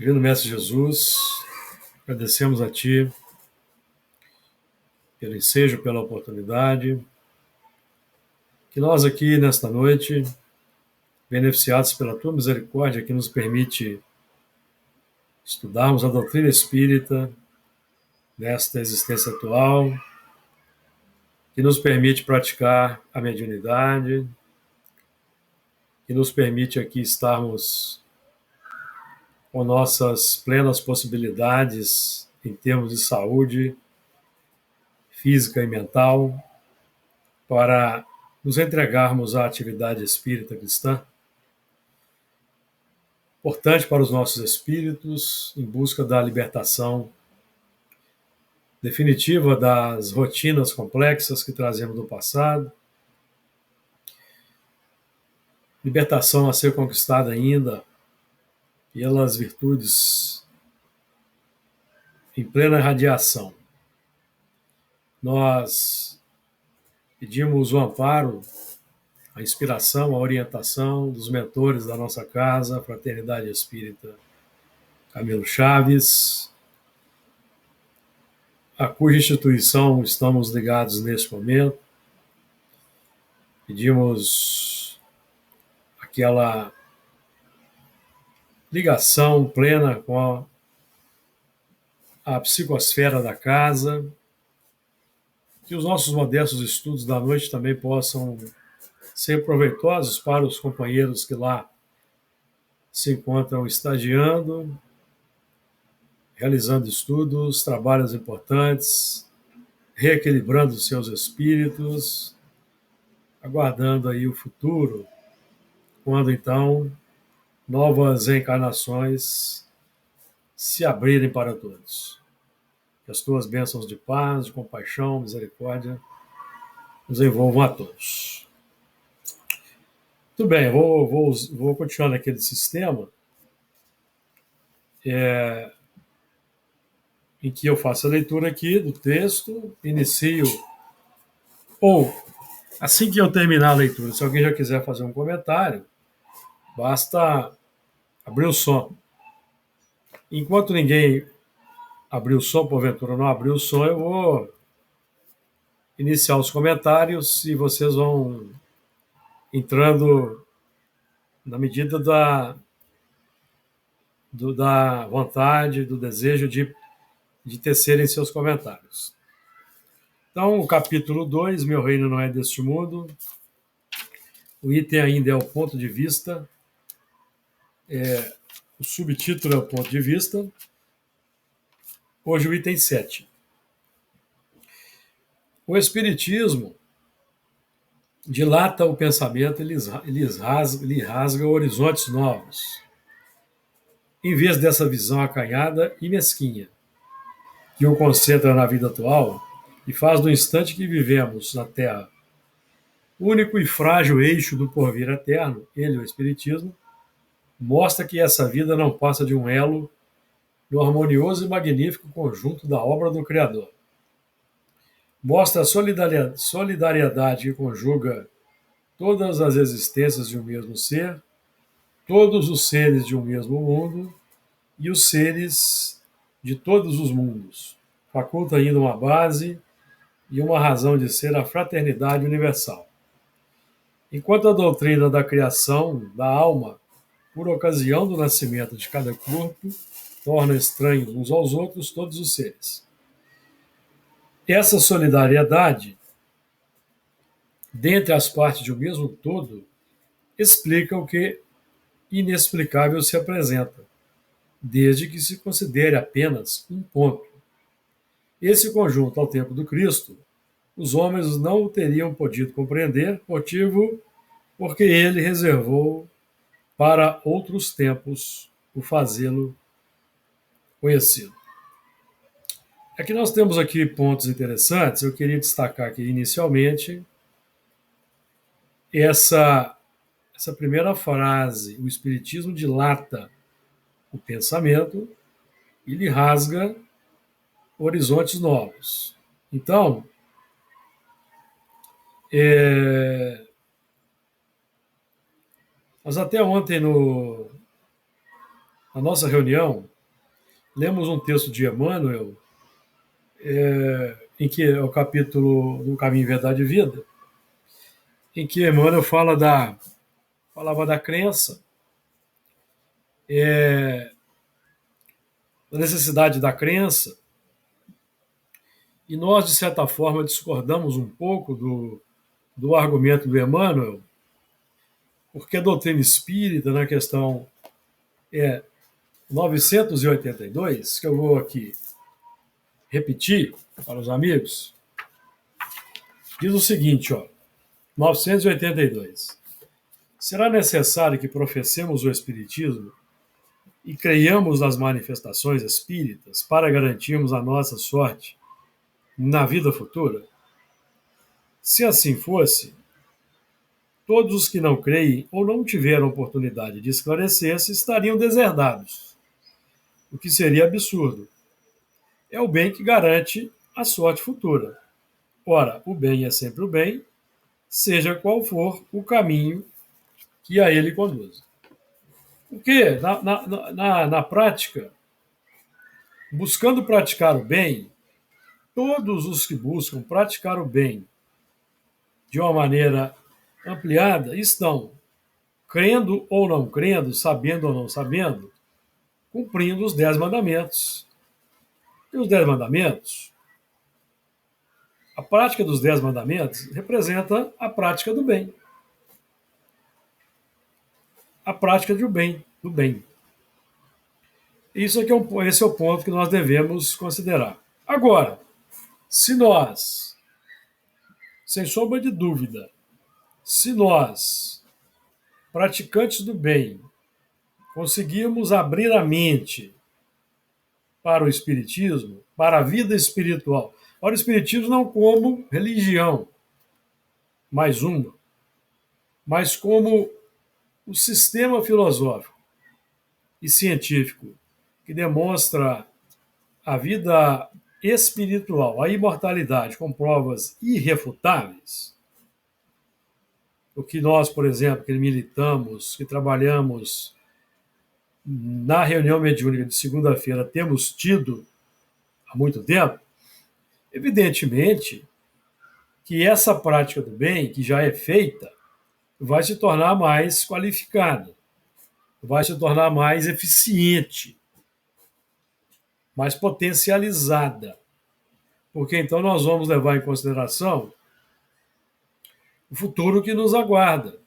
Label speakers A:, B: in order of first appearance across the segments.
A: Divino Mestre Jesus, agradecemos a Ti pelo ensejo, pela oportunidade, que nós aqui nesta noite, beneficiados pela Tua misericórdia que nos permite estudarmos a doutrina espírita nesta existência atual, que nos permite praticar a mediunidade, que nos permite aqui estarmos com nossas plenas possibilidades em termos de saúde física e mental, para nos entregarmos à atividade espírita cristã, importante para os nossos espíritos, em busca da libertação definitiva das rotinas complexas que trazemos do passado, libertação a ser conquistada ainda pelas virtudes em plena radiação. Nós pedimos o amparo, a inspiração, a orientação dos mentores da nossa casa, a Fraternidade Espírita Camilo Chaves, a cuja instituição estamos ligados neste momento. Pedimos aquela ligação plena com a psicosfera da casa, que os nossos modestos estudos da noite também possam ser proveitosos para os companheiros que lá se encontram estagiando, realizando estudos, trabalhos importantes, reequilibrando seus espíritos, aguardando aí o futuro, quando então novas encarnações se abrirem para todos. Que as tuas bênçãos de paz, de compaixão, misericórdia nos envolvam a todos. Muito bem, vou continuar naquele sistema em que eu faço a leitura aqui do texto, inicio, ou assim que eu terminar a leitura, se alguém já quiser fazer um comentário, basta abrir o som. Enquanto ninguém abrir o som, porventura não abrir o som, eu vou iniciar os comentários e vocês vão entrando na medida da vontade, do desejo de tecerem seus comentários. Então, o capítulo 2, Meu Reino Não É Deste Mundo. O item ainda é o ponto de vista. O subtítulo é o ponto de vista. Hoje o item 7. O Espiritismo dilata o pensamento e lhe rasga horizontes novos, em vez dessa visão acanhada e mesquinha, que o concentra na vida atual e faz do instante que vivemos na Terra único e frágil eixo do porvir eterno. Ele, o Espiritismo, mostra que essa vida não passa de um elo no harmonioso e magnífico conjunto da obra do Criador. Mostra a solidariedade que conjuga todas as existências de um mesmo ser, todos os seres de um mesmo mundo e os seres de todos os mundos. Faculta ainda uma base e uma razão de ser a fraternidade universal. Enquanto a doutrina da criação da alma, por ocasião do nascimento de cada corpo, torna estranhos uns aos outros todos os seres. Essa solidariedade, dentre as partes de um mesmo todo, explica o que inexplicável se apresenta, desde que se considere apenas um ponto. Esse conjunto, ao tempo do Cristo, os homens não o teriam podido compreender, motivo porque ele reservou para outros tempos o fazê-lo conhecido. Aqui nós temos aqui pontos interessantes. Eu queria destacar aqui inicialmente essa primeira frase: o Espiritismo dilata o pensamento e lhe rasga horizontes novos. Então, nós até ontem na nossa reunião, lemos um texto de Emmanuel, em que é o capítulo do Caminho, Verdade e Vida, em que Emmanuel falava da crença, da necessidade da crença, e nós, de certa forma, discordamos um pouco do argumento do Emmanuel, porque a doutrina espírita, na questão 982, que eu vou aqui repetir para os amigos, diz o seguinte, 982. Será necessário que professemos o Espiritismo e creiamos nas manifestações espíritas para garantirmos a nossa sorte na vida futura? Se assim fosse, todos os que não creem ou não tiveram oportunidade de esclarecer-se estariam deserdados, o que seria absurdo. É o bem que garante a sorte futura. Ora, o bem é sempre o bem, seja qual for o caminho que a ele conduz. Porque, na prática, buscando praticar o bem, todos os que buscam praticar o bem de uma maneira ampliada estão, crendo ou não crendo, sabendo ou não sabendo, cumprindo os 10 mandamentos. E os 10 mandamentos, a prática dos 10 mandamentos representa a prática do bem. A prática do bem, do bem. Esse é o ponto que nós devemos considerar. Agora, se nós, sem sombra de dúvida, se nós, praticantes do bem, conseguirmos abrir a mente para o Espiritismo, para a vida espiritual, para o Espiritismo não como religião, mais uma, mas como o sistema filosófico e científico que demonstra a vida espiritual, a imortalidade com provas irrefutáveis, o que nós, por exemplo, que militamos, que trabalhamos na reunião mediúnica de segunda-feira, temos tido há muito tempo, evidentemente que essa prática do bem, que já é feita, vai se tornar mais qualificada, vai se tornar mais eficiente, mais potencializada. Porque então nós vamos levar em consideração o futuro que nos aguarda.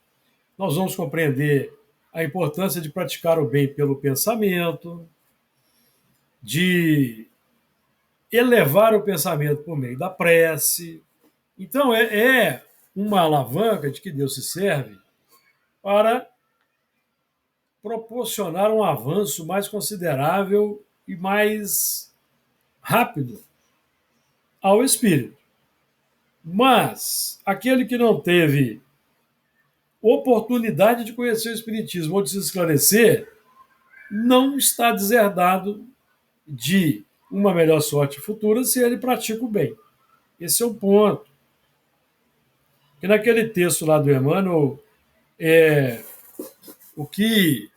A: Nós vamos compreender a importância de praticar o bem pelo pensamento, de elevar o pensamento por meio da prece. Então, é uma alavanca de que Deus se serve para proporcionar um avanço mais considerável e mais rápido ao espírito. Mas aquele que não teve oportunidade de conhecer o Espiritismo ou de se esclarecer, não está deserdado de uma melhor sorte futura se ele pratica o bem. Esse é o ponto. E naquele texto lá do Emmanuel, o que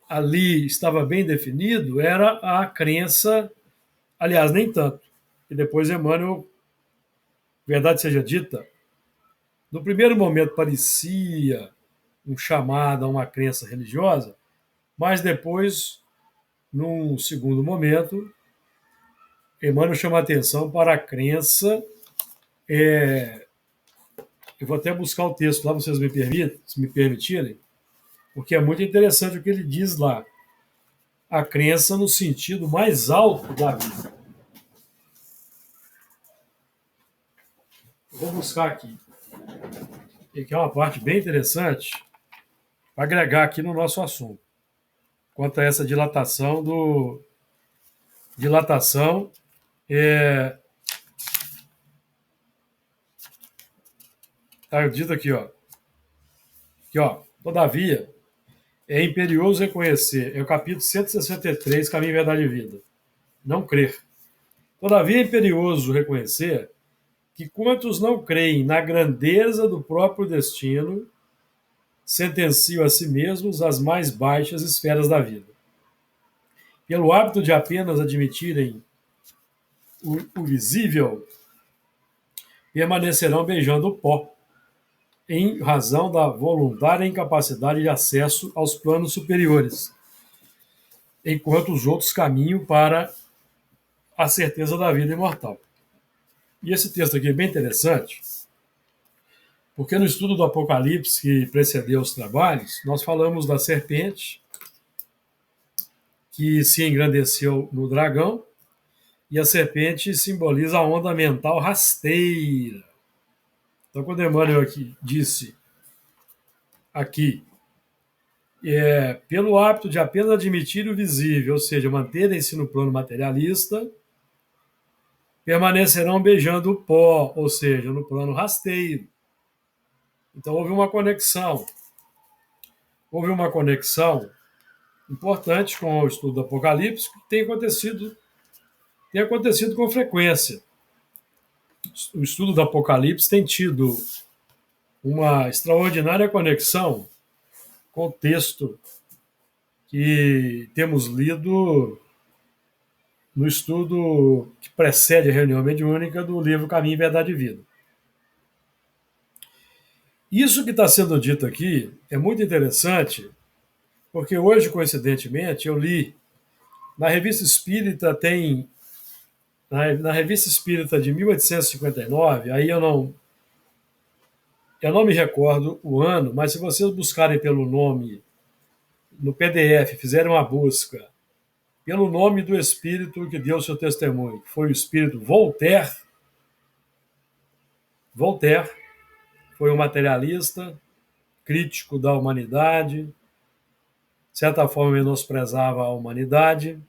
A: ali estava bem definido era a crença, aliás, nem tanto, e depois Emmanuel, verdade seja dita, no primeiro momento parecia um chamado a uma crença religiosa, mas depois, num segundo momento, Emmanuel chama a atenção para a crença. Eu vou até buscar o texto lá, vocês me permitirem, porque é muito interessante o que ele diz lá. A crença no sentido mais alto da vida. Eu vou buscar aqui, que é uma parte bem interessante para agregar aqui no nosso assunto, quanto a essa dilatação tá dito aqui, todavia, é imperioso reconhecer, é o capítulo 163, Caminho, Verdade e Vida, não crer. Todavia é imperioso reconhecer que quantos não creem na grandeza do próprio destino sentenciam a si mesmos às mais baixas esferas da vida. Pelo hábito de apenas admitirem o visível, permanecerão beijando o pó, em razão da voluntária incapacidade de acesso aos planos superiores, enquanto os outros caminham para a certeza da vida imortal. E esse texto aqui é bem interessante, porque no estudo do Apocalipse que precedeu os trabalhos, nós falamos da serpente que se engrandeceu no dragão, e a serpente simboliza a onda mental rasteira. Então, quando Emmanuel aqui disse aqui, pelo hábito de apenas admitir o visível, ou seja, manterem-se no plano materialista, permanecerão beijando o pó, ou seja, no plano rasteiro. Então, houve uma conexão importante com o estudo do Apocalipse, que tem acontecido com frequência. O estudo do Apocalipse tem tido uma extraordinária conexão com o texto que temos lido no estudo que precede a reunião mediúnica do livro Caminho, Verdade e Vida. Isso que está sendo dito aqui é muito interessante, porque hoje, coincidentemente, eu li na Revista Espírita, na Revista Espírita de 1859, aí eu não me recordo o ano, mas se vocês buscarem pelo nome no PDF, fizerem uma busca pelo nome do espírito que deu seu testemunho, que foi o espírito Voltaire. Voltaire foi um materialista, crítico da humanidade, de certa forma menosprezava a humanidade.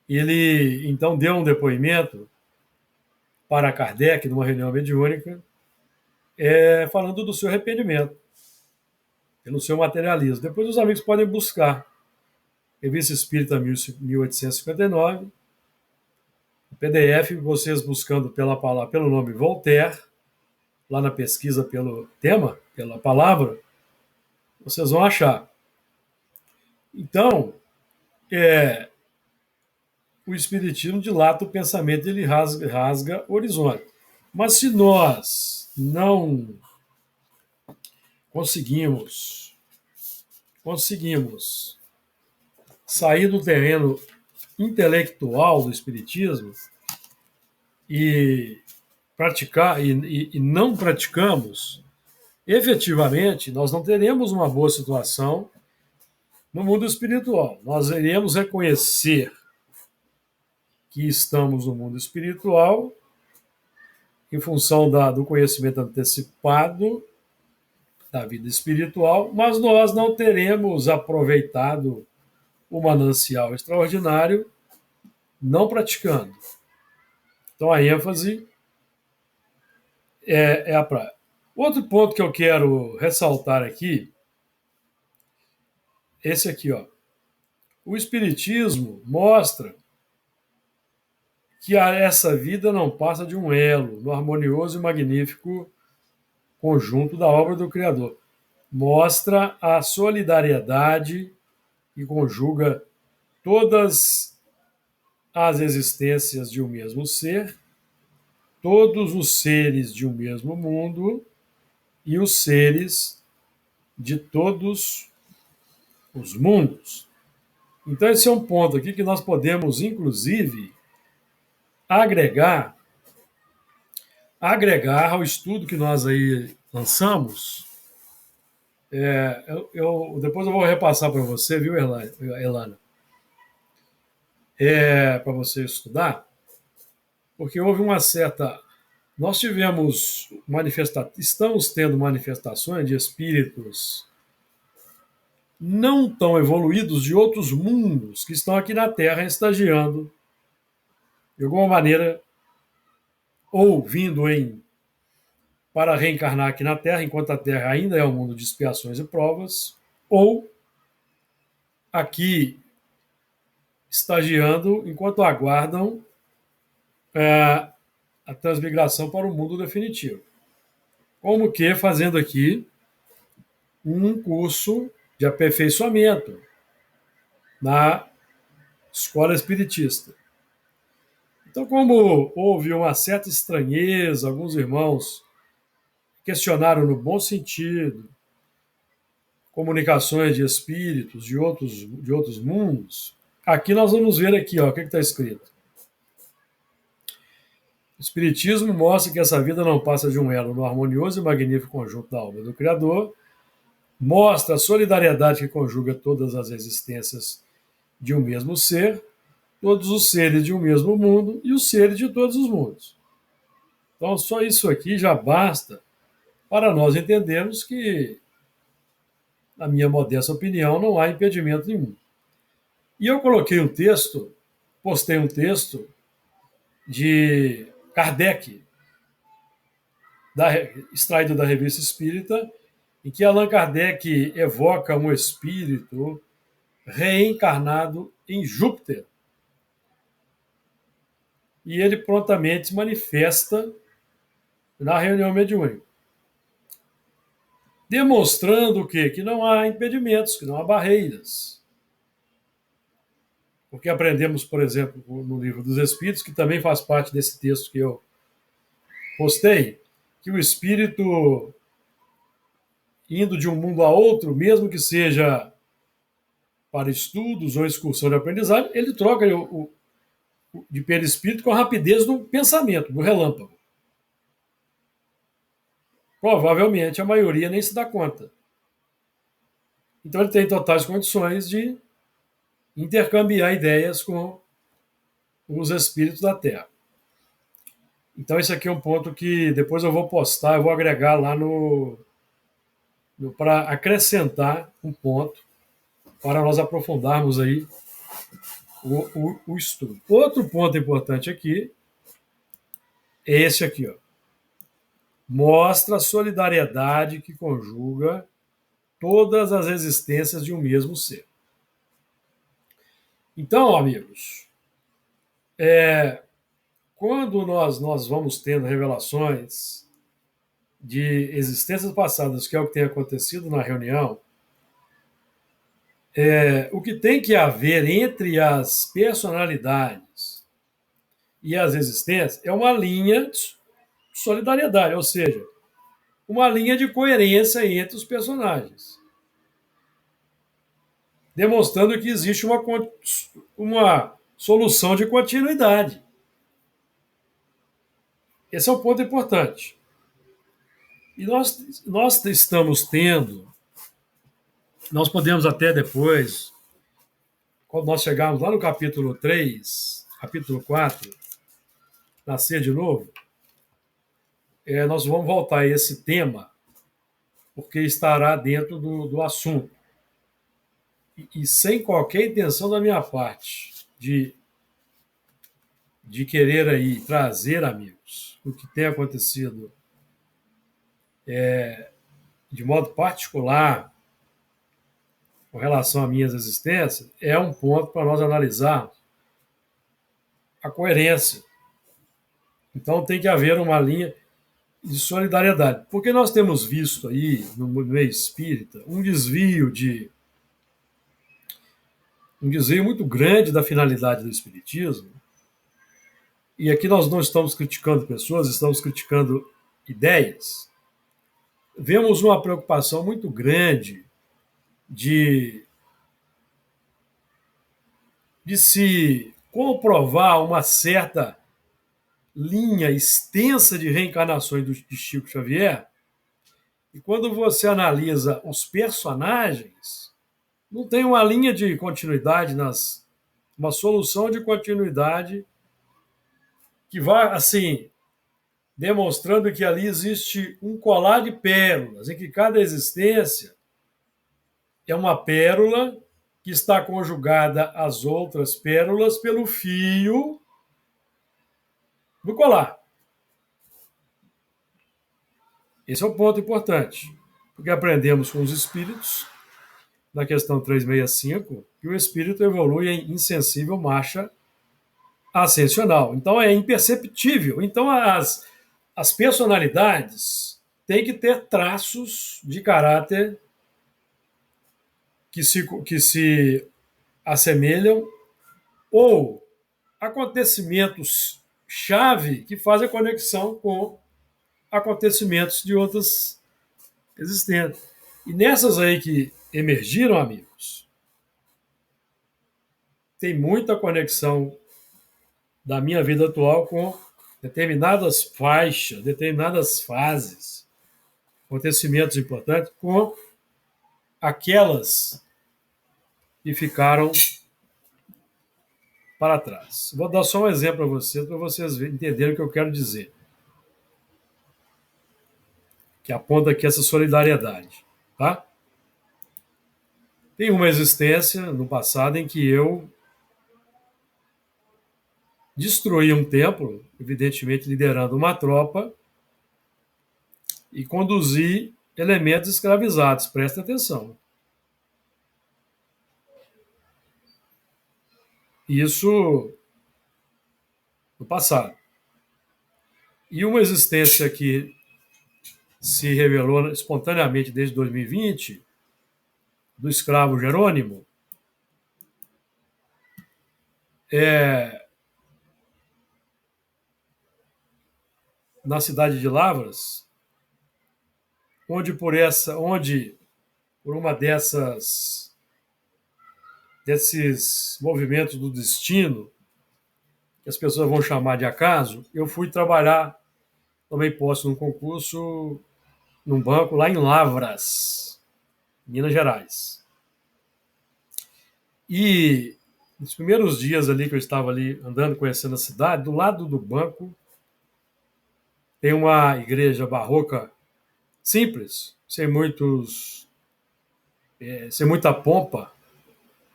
A: Ele então deu um depoimento para Kardec numa reunião mediúnica, falando do seu arrependimento pelo seu materialismo. Depois os amigos podem buscar Revista Espírita 1859, o PDF, vocês buscando pelo nome Voltaire, lá na pesquisa pelo tema, pela palavra, vocês vão achar. Então, o Espiritismo dilata o pensamento, ele rasga o horizonte. Mas se nós não conseguimos sair do terreno intelectual do Espiritismo e praticar e não praticamos, efetivamente, nós não teremos uma boa situação no mundo espiritual. Nós iremos reconhecer que estamos no mundo espiritual em função do conhecimento antecipado da vida espiritual, mas nós não teremos aproveitado o manancial extraordinário não praticando. Então, a ênfase é a prática. Outro ponto que eu quero ressaltar aqui, esse aqui, ó. O Espiritismo mostra que essa vida não passa de um elo no harmonioso e magnífico conjunto da obra do Criador. Mostra a solidariedade que conjuga todas as existências de um mesmo ser, todos os seres de um mesmo mundo e os seres de todos os mundos. Então, esse é um ponto aqui que nós podemos, inclusive, agregar ao estudo que nós aí lançamos. Depois eu vou repassar para você, viu, Elana? Para você estudar, porque houve uma certa... Nós estamos tendo manifestações de espíritos não tão evoluídos de outros mundos que estão aqui na Terra estagiando, de alguma maneira, ou vindo para reencarnar aqui na Terra, enquanto a Terra ainda é um mundo de expiações e provas, ou aqui estagiando enquanto aguardam a transmigração para o mundo definitivo. Como que fazendo aqui um curso de aperfeiçoamento na escola espiritista. Então, como houve uma certa estranheza, alguns irmãos questionaram no bom sentido comunicações de espíritos de outros mundos, aqui nós vamos ver aqui, ó, o que está escrito. O Espiritismo mostra que essa vida não passa de um elo no harmonioso e magnífico conjunto da alma do Criador, mostra a solidariedade que conjuga todas as existências de um mesmo ser, todos os seres de um mesmo mundo e os seres de todos os mundos. Então, só isso aqui já basta para nós entendermos que, na minha modesta opinião, não há impedimento nenhum. E eu coloquei um texto, postei um texto de Kardec, extraído da Revista Espírita, em que Allan Kardec evoca um espírito reencarnado em Júpiter. E ele prontamente se manifesta na reunião mediúnica, demonstrando o quê? Que não há impedimentos, que não há barreiras. Porque aprendemos, por exemplo, no Livro dos Espíritos, que também faz parte desse texto que eu postei, que o espírito, indo de um mundo a outro, mesmo que seja para estudos ou excursão de aprendizagem, ele troca de perispírito com a rapidez do pensamento, do relâmpago. Provavelmente a maioria nem se dá conta. Então ele tem totais condições de intercambiar ideias com os espíritos da Terra. Então esse aqui é um ponto que depois eu vou postar, eu vou agregar lá para acrescentar um ponto para nós aprofundarmos aí o estudo. Outro ponto importante aqui é esse aqui, ó. Mostra a solidariedade que conjuga todas as existências de um mesmo ser. Então, amigos, quando nós vamos tendo revelações de existências passadas, que é o que tem acontecido na reunião, o que tem que haver entre as personalidades e as existências é uma linha de solidariedade, ou seja, uma linha de coerência entre os personagens, demonstrando que existe uma solução de continuidade. Esse é um ponto importante. E nós estamos tendo, nós podemos até depois, quando nós chegarmos lá no capítulo 3, capítulo 4, Nascer de Novo, nós vamos voltar a esse tema, porque estará dentro do assunto. E sem qualquer intenção da minha parte de querer aí trazer, amigos, o que tem acontecido de modo particular com relação às minhas existências, é um ponto para nós analisarmos a coerência. Então tem que haver uma linha de solidariedade. Porque nós temos visto aí, no meio espírita, um desvio muito grande da finalidade do espiritismo. E aqui nós não estamos criticando pessoas, estamos criticando ideias. Vemos uma preocupação muito grande de se comprovar uma certa linha extensa de reencarnações de Chico Xavier. E quando você analisa os personagens, não tem uma linha de continuidade, uma solução de continuidade que vai, assim, demonstrando que ali existe um colar de pérolas, em que cada existência é uma pérola que está conjugada às outras pérolas pelo fio do colar. Esse é um ponto importante, porque aprendemos com os espíritos, na questão 365, que o espírito evolui em insensível marcha ascensional. Então é imperceptível. Então as personalidades têm que ter traços de caráter que se assemelham, ou acontecimentos chave que fazem a conexão com acontecimentos de outras existentes. E nessas aí que emergiram, amigos, tem muita conexão da minha vida atual com determinadas faixas, determinadas fases, acontecimentos importantes, com aquelas que ficaram para trás. Vou dar só um exemplo para vocês entenderem o que eu quero dizer, que aponta aqui essa solidariedade. Tá? Tem uma existência no passado em que eu destruí um templo, evidentemente liderando uma tropa, e conduzi elementos escravizados. Presta atenção. Isso no passado. E uma existência que se revelou espontaneamente desde 2020, do escravo Jerônimo, na cidade de Lavras, onde por uma desses movimentos do destino, que as pessoas vão chamar de acaso, eu fui trabalhar, tomei posse num concurso, num banco lá em Lavras, Minas Gerais. E nos primeiros dias ali que eu estava ali andando, conhecendo a cidade, do lado do banco tem uma igreja barroca simples, sem muita pompa,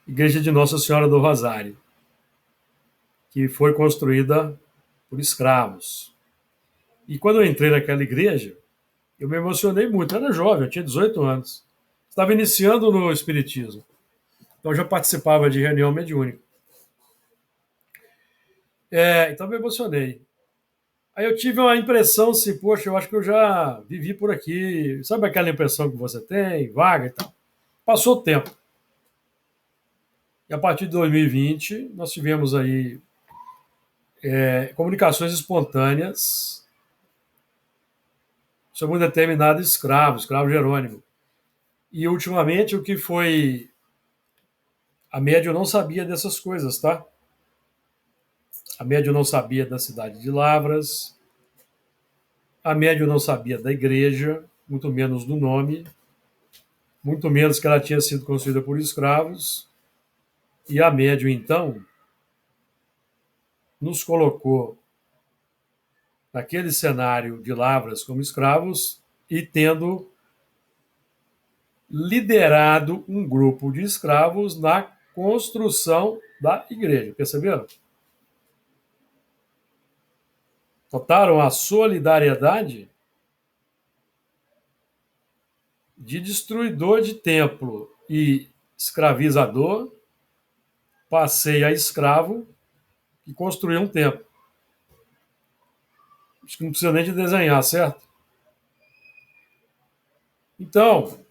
A: igreja de Nossa Senhora do Rosário, que foi construída por escravos. E quando eu entrei naquela igreja, eu me emocionei muito. Eu era jovem, eu tinha 18 anos. Estava iniciando no Espiritismo. Então eu já participava de reunião mediúnica. Então eu me emocionei. Aí eu tive uma impressão assim, poxa, eu acho que eu já vivi por aqui. Sabe aquela impressão que você tem, vaga e tal? Passou o tempo. E a partir de 2020, nós tivemos aí comunicações espontâneas sobre um determinado escravo Jerônimo. E ultimamente o que foi. A médium não sabia dessas coisas, tá? A médium não sabia da cidade de Lavras, a médium não sabia da igreja, muito menos do nome, muito menos que ela tinha sido construída por escravos. E a médium, então, nos colocou naquele cenário de Lavras como escravos e tendo liderado um grupo de escravos na construção da igreja. Perceberam? Notaram a solidariedade de destruidor de templo e escravizador, passei a escravo e construí um templo. Acho que não precisa nem de desenhar, certo? Então,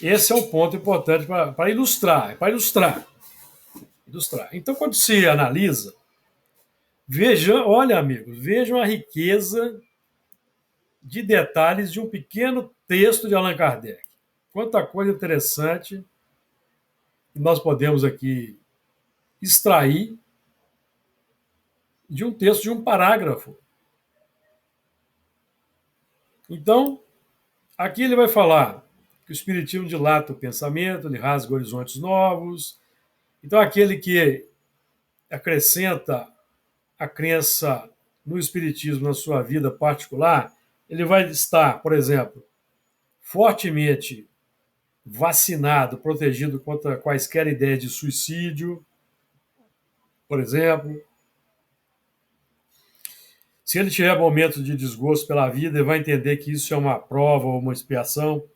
A: esse é um ponto importante para ilustrar, ilustrar. Então, quando se analisa, olha, amigos, vejam a riqueza de detalhes de um pequeno texto de Allan Kardec. Quanta coisa interessante que nós podemos aqui extrair de um texto, de um parágrafo. Então, aqui ele vai falar que o Espiritismo dilata o pensamento, ele rasga horizontes novos. Então, aquele que acrescenta a crença no Espiritismo na sua vida particular, ele vai estar, por exemplo, fortemente vacinado, protegido contra quaisquer ideias de suicídio, por exemplo. Se ele tiver momentos de desgosto pela vida, ele vai entender que isso é uma prova ou uma expiação.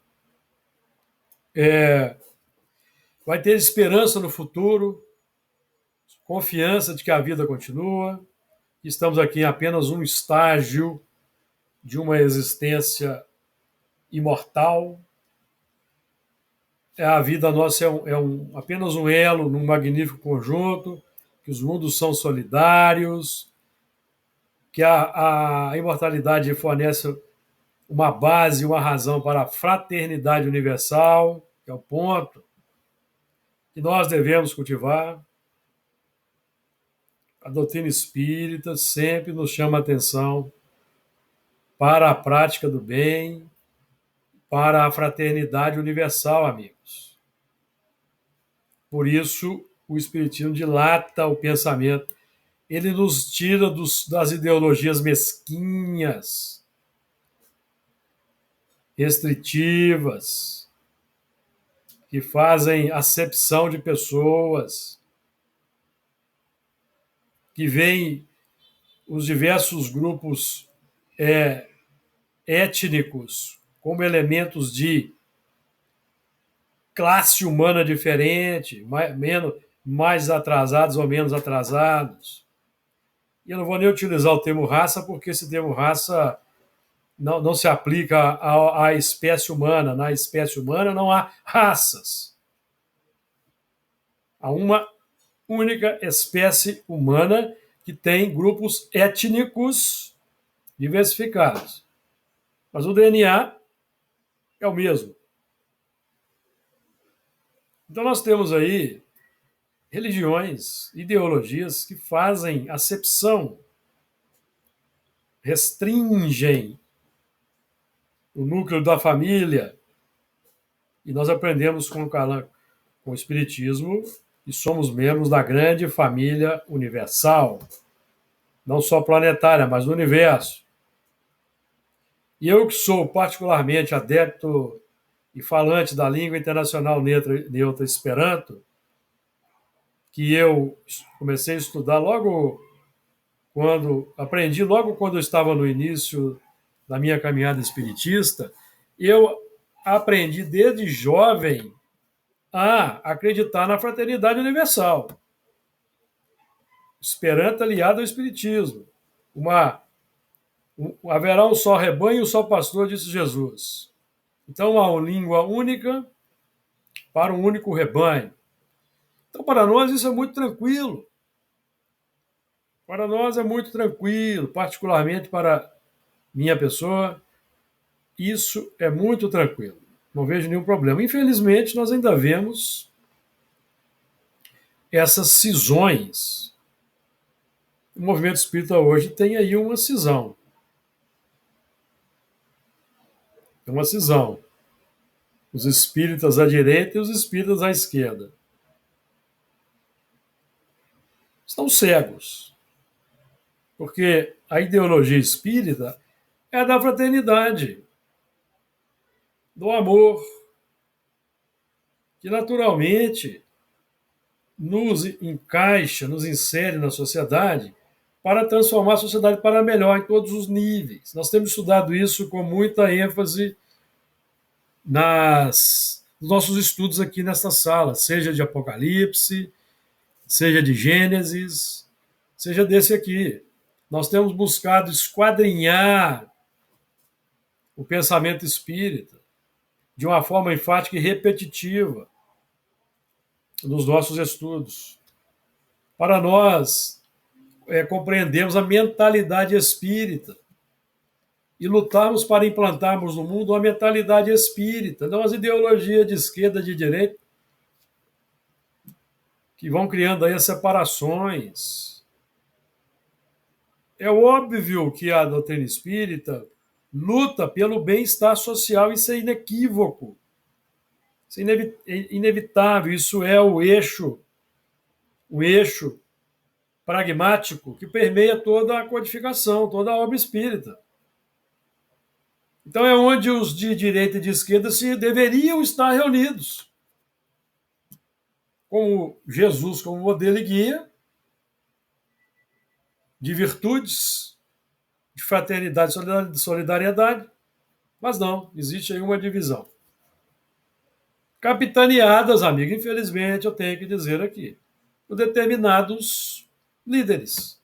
A: Vai ter esperança no futuro, confiança de que a vida continua, que estamos aqui em apenas um estágio de uma existência imortal. a vida nossa apenas um elo num magnífico conjunto, que os mundos são solidários, que a imortalidade fornece uma base, uma razão para a fraternidade universal, que é o ponto que nós devemos cultivar. A doutrina espírita sempre nos chama a atenção para a prática do bem, para a fraternidade universal, amigos. Por isso, o Espiritismo dilata o pensamento. Ele nos tira das ideologias mesquinhas, restritivas, que fazem acepção de pessoas, que veem os diversos grupos étnicos como elementos de classe humana diferente, mais atrasados ou menos atrasados. E eu não vou nem utilizar o termo raça, porque esse termo raça não se aplica à espécie humana. Na espécie humana não há raças. Há uma única espécie humana que tem grupos étnicos diversificados. Mas o DNA é o mesmo. Então nós temos aí religiões, ideologias que fazem acepção, restringem o núcleo da família. E nós aprendemos com o Espiritismo e somos membros da grande família universal, não só planetária, mas do universo. E eu que sou particularmente adepto e falante da língua internacional neutra Esperanto, que eu comecei a estudar logo quando eu estava no início da minha caminhada espiritista, eu aprendi desde jovem a acreditar na fraternidade universal. Esperanto aliado ao espiritismo. Haverá um só rebanho e um só pastor, disse Jesus. Então há uma língua única para um único rebanho. Então, para nós, isso é muito tranquilo. Para nós é muito tranquilo, particularmente para minha pessoa, isso é muito tranquilo. Não vejo nenhum problema. Infelizmente, nós ainda vemos essas cisões. O movimento espírita hoje tem aí uma cisão. Uma cisão. Os espíritas à direita e os espíritas à esquerda. Estão cegos. Porque a ideologia espírita é da fraternidade, do amor, que naturalmente nos encaixa, nos insere na sociedade para transformar a sociedade para melhor em todos os níveis. Nós temos estudado isso com muita ênfase nos nossos estudos aqui nesta sala, seja de Apocalipse, seja de Gênesis, seja desse aqui. Nós temos buscado esquadrinhar o pensamento espírita de uma forma enfática e repetitiva nos nossos estudos. Para nós compreendermos a mentalidade espírita e lutarmos para implantarmos no mundo uma mentalidade espírita, não as ideologias de esquerda e de direita, que vão criando aí as separações. É óbvio que a doutrina espírita luta pelo bem-estar social, isso é inequívoco. Isso é inevitável, isso é o eixo pragmático que permeia toda a codificação, toda a obra espírita. Então é onde os de direita e de esquerda se deveriam estar reunidos. Com Jesus como modelo e guia de virtudes, de fraternidade e de solidariedade, mas não, existe aí uma divisão. Capitaneadas, amigo, infelizmente eu tenho que dizer aqui, por determinados líderes.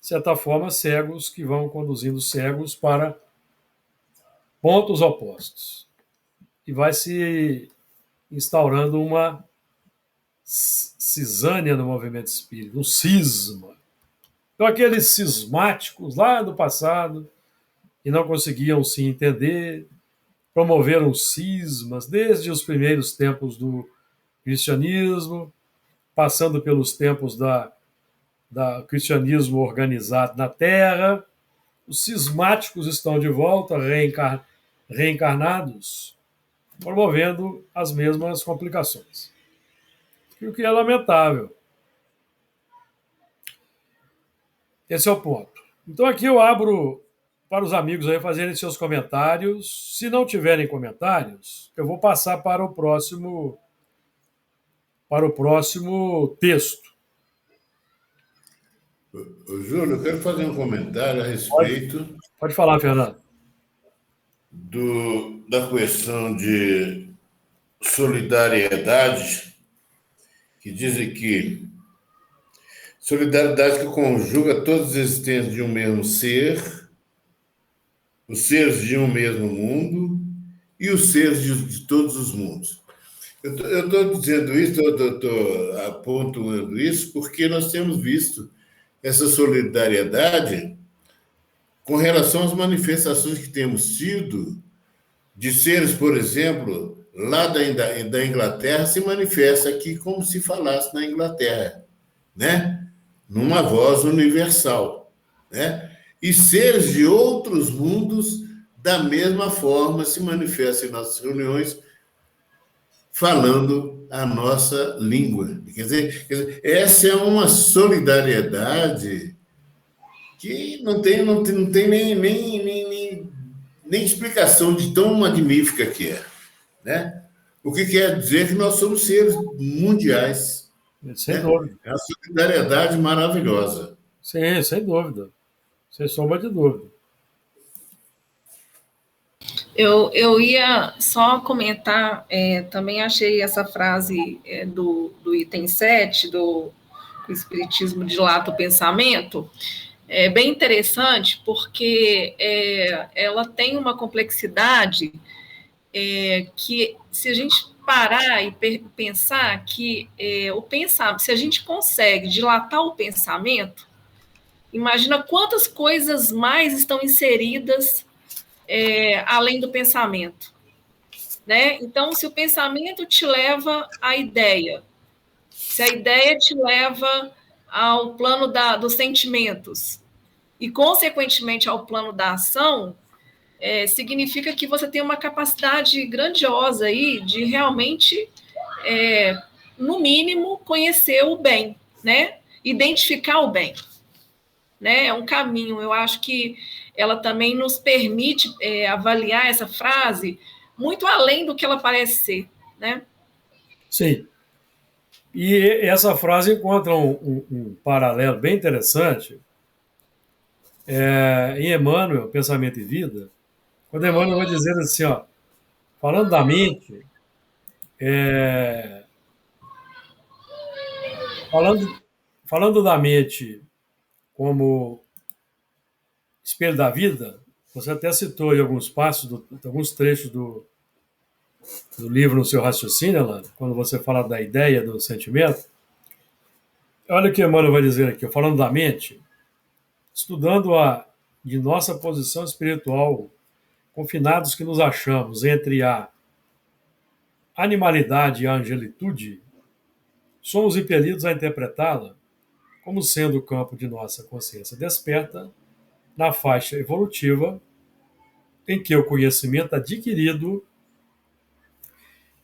A: De certa forma, cegos que vão conduzindo cegos para pontos opostos. E vai se instaurando uma cisânia no movimento espírita, um cisma. Então, aqueles cismáticos lá do passado, que não conseguiam se entender, promoveram cismas desde os primeiros tempos do cristianismo, passando pelos tempos da cristianismo organizado na Terra. Os cismáticos estão de volta, reencarnados, promovendo as mesmas complicações. E o que é lamentável. Esse é o ponto. Então aqui eu abro para os amigos aí fazerem seus comentários. Se não tiverem comentários, eu vou passar para o próximo texto.
B: Júlio, eu quero fazer um comentário a respeito
A: Pode falar, Fernando.
B: da questão de solidariedade, que dizem que solidariedade que conjuga todas as existências de um mesmo ser, os seres de um mesmo mundo e os seres de todos os mundos. Eu estou dizendo isso, estou apontando isso, porque nós temos visto essa solidariedade com relação às manifestações que temos tido de seres, por exemplo, lá da Inglaterra, se manifesta aqui como se falasse na Inglaterra, né? Numa voz universal, né? E seres de outros mundos, da mesma forma, se manifestam em nossas reuniões, falando a nossa língua. Quer dizer, essa é uma solidariedade que não tem nem explicação de tão magnífica que é, né? O que quer dizer que nós somos seres mundiais,
A: Sem
B: né?
A: dúvida.
B: É uma solidariedade maravilhosa.
A: Sim, sem dúvida. Sem sombra de dúvida.
C: Eu ia só comentar, também achei essa frase do item 7, do o Espiritismo dilata o pensamento, bem interessante, porque ela tem uma complexidade que, se a gente parar e pensar que se a gente consegue dilatar o pensamento, imagina quantas coisas mais estão inseridas além do pensamento, né? Então, se o pensamento te leva à ideia, se a ideia te leva ao plano dos sentimentos e, consequentemente, ao plano da ação, significa que você tem uma capacidade grandiosa aí de realmente, no mínimo, conhecer o bem, né? Identificar o bem, né? É um caminho. Eu acho que ela também nos permite avaliar essa frase muito além do que ela parece ser, né?
A: Sim. E essa frase encontra um paralelo bem interessante em Emmanuel, Pensamento e Vida, quando Emmanuel vai dizer assim, ó, falando da mente, falando da mente como espelho da vida, você até citou aí alguns passos, alguns trechos do livro no seu raciocínio, Alana, quando você fala da ideia, do sentimento. Olha o que Emmanuel vai dizer aqui, falando da mente, estudando de nossa posição espiritual, confinados que nos achamos entre a animalidade e a angelitude, somos impelidos a interpretá-la como sendo o campo de nossa consciência desperta na faixa evolutiva em que o conhecimento adquirido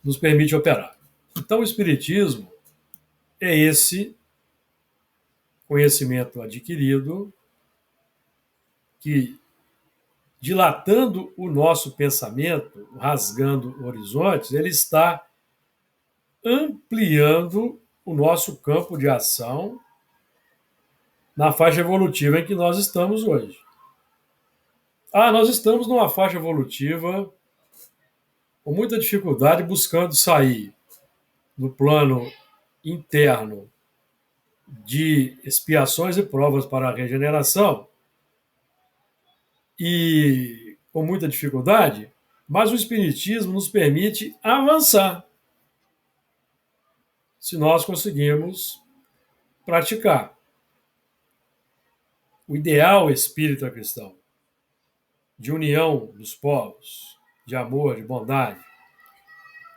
A: nos permite operar. Então, o Espiritismo é esse conhecimento adquirido que, dilatando o nosso pensamento, rasgando horizontes, ele está ampliando o nosso campo de ação na faixa evolutiva em que nós estamos hoje. Nós estamos numa faixa evolutiva com muita dificuldade, buscando sair no plano interno de expiações e provas para a regeneração, e com muita dificuldade, Mas o Espiritismo nos permite avançar, se nós conseguirmos praticar. O ideal espírita cristão, de união dos povos, de amor, de bondade.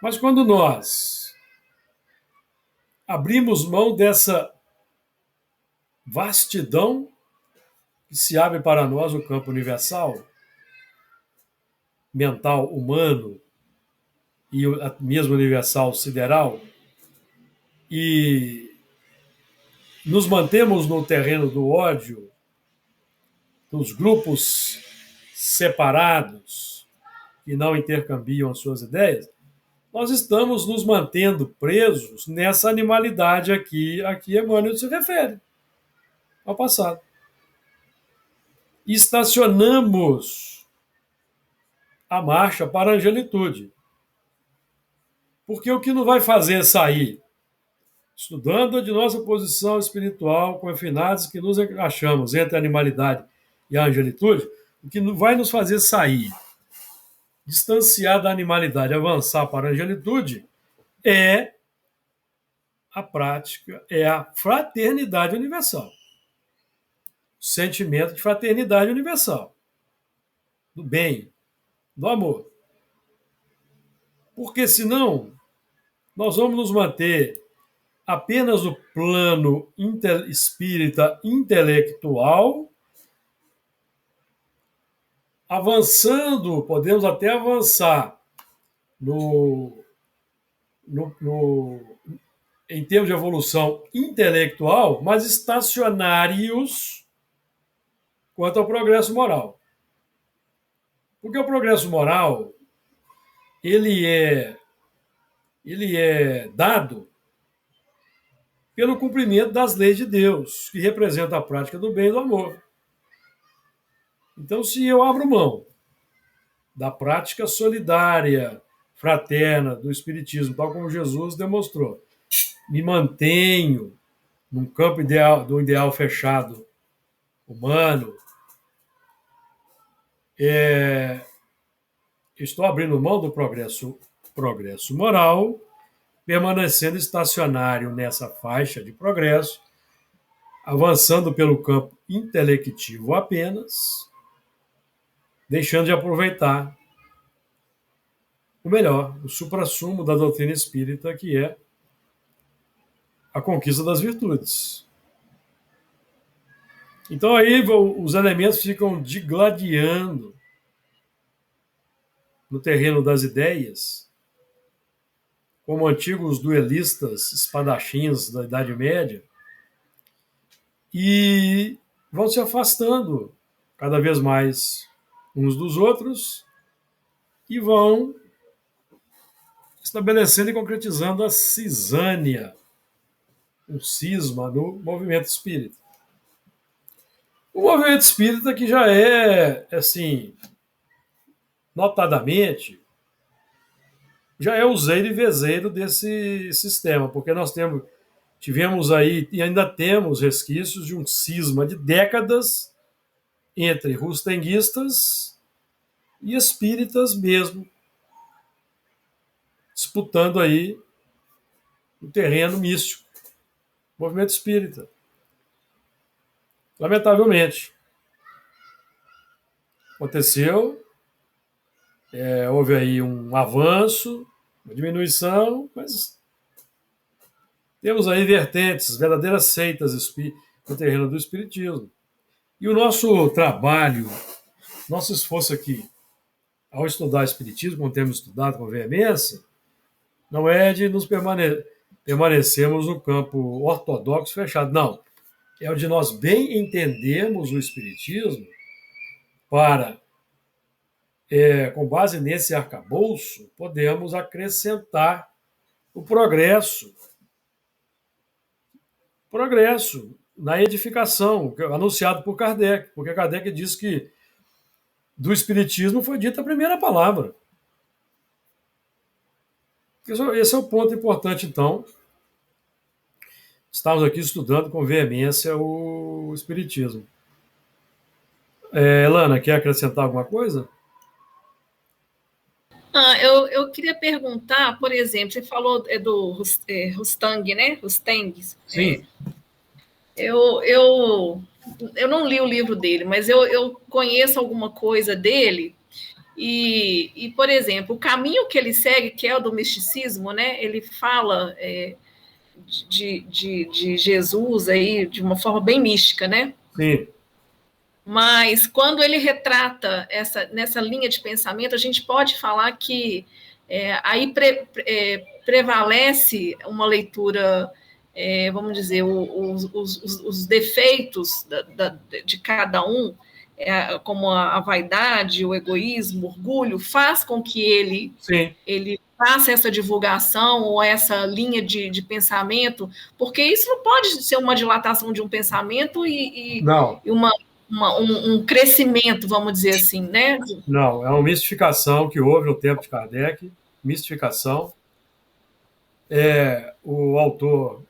A: Mas quando nós abrimos mão dessa vastidão que se abre para nós o campo universal, mental, humano e mesmo universal sideral, e nos mantemos no terreno do ódio, dos grupos separados que não intercambiam as suas ideias, nós estamos nos mantendo presos nessa animalidade aqui Emmanuel se refere ao passado. E estacionamos a marcha para a angelitude. Porque o que não vai fazer sair, estudando de nossa posição espiritual, confinados que nos achamos entre a animalidade e a angelitude, o que vai nos fazer sair, distanciar da animalidade, avançar para a angelitude, é a prática, é a fraternidade universal. O sentimento de fraternidade universal. Do bem, do amor. Porque senão, nós vamos nos manter apenas no plano espírita intelectual, avançando, podemos até avançar em termos de evolução intelectual, mas estacionários quanto ao progresso moral. Porque o progresso moral, ele é dado pelo cumprimento das leis de Deus, que representa a prática do bem e do amor. Então, se eu abro mão da prática solidária, fraterna do Espiritismo, tal como Jesus demonstrou, me mantenho num campo ideal, do ideal fechado, humano, estou abrindo mão do progresso moral, permanecendo estacionário nessa faixa de progresso, avançando pelo campo intelectivo apenas, deixando de aproveitar o melhor, o suprassumo da doutrina espírita, que é a conquista das virtudes. Então aí os elementos ficam digladiando no terreno das ideias, como antigos duelistas espadachins da Idade Média, e vão se afastando cada vez mais uns dos outros e vão estabelecendo e concretizando a cisânia, um cisma no movimento espírita. O movimento espírita que já é, assim, notadamente, já é useiro e vezeiro desse sistema, porque nós tivemos aí e ainda temos resquícios de um cisma de décadas entre rustenguistas e espíritas mesmo, disputando aí o terreno místico, movimento espírita. Lamentavelmente, aconteceu, houve aí um avanço, uma diminuição, mas temos aí vertentes, verdadeiras seitas no terreno do espiritismo. E o nosso trabalho, nosso esforço aqui, ao estudar espiritismo, como temos estudado com veemência, não é de nos permanecermos no campo ortodoxo fechado, não. É o de nós bem entendermos o espiritismo para, com base nesse arcabouço, podemos acrescentar o progresso na edificação, anunciado por Kardec, porque Kardec diz que do espiritismo foi dita a primeira palavra. Esse é o ponto importante, então. Estamos aqui estudando com veemência o espiritismo. Elana, quer acrescentar alguma coisa?
C: Eu queria perguntar, por exemplo, você falou do Rustang, né? Rustang.
A: Sim.
C: Eu não li o livro dele, mas eu conheço alguma coisa dele. Por exemplo, o caminho que ele segue, que é o do misticismo, né? Ele fala de Jesus aí de uma forma bem mística, né?
A: Sim.
C: Mas quando ele retrata nessa linha de pensamento, a gente pode falar que aí prevalece uma leitura, vamos dizer, os defeitos de cada um, como a vaidade, o egoísmo, o orgulho, faz com que ele faça essa divulgação ou essa linha de pensamento, porque isso não pode ser uma dilatação de um pensamento e um crescimento, vamos dizer assim, né?
A: Não, é uma mistificação que houve no tempo de Kardec, mistificação. O autor,